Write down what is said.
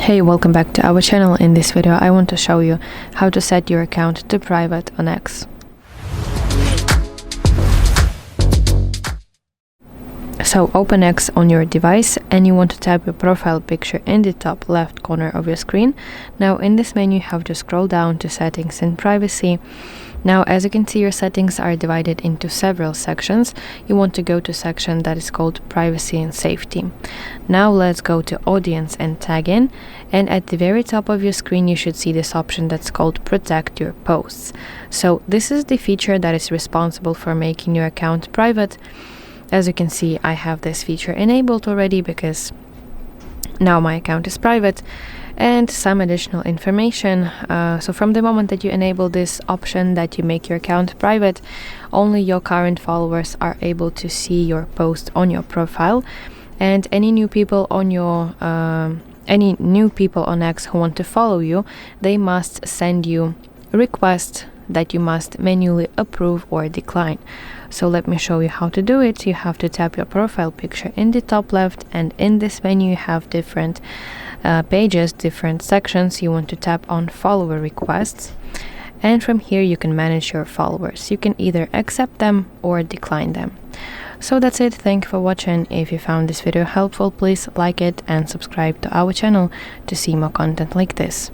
Hey, welcome back to our channel. In this video I want to show you how to set your account to private on X. So open X on your device and you want to tap your profile picture in the top left corner of your screen. Now in this menu you have to scroll down to settings and privacy. Now as you can see, your settings are divided into several sections. You want to go to section that is called privacy and safety. Now let's go to audience and tag in, and at the very top of your screen you should see this option that's called protect your posts. So this is the feature that is responsible for making your account private. As you can see, I have this feature enabled already because now my account is private. And some additional information. So from the moment that you enable this option, that you make your account private, only your current followers are able to see your post on your profile, and any new people on X who want to follow you, they must send you a request that you must manually approve or decline. So let me show you how to do it. You have to tap your profile picture in the top left, and in this menu you have different pages, different sections. You want to tap on follower requests, and from here you can manage your followers. You can either accept them or decline them. So that's it. Thank you for watching. If you found this video helpful, please like it and subscribe to our channel to see more content like this.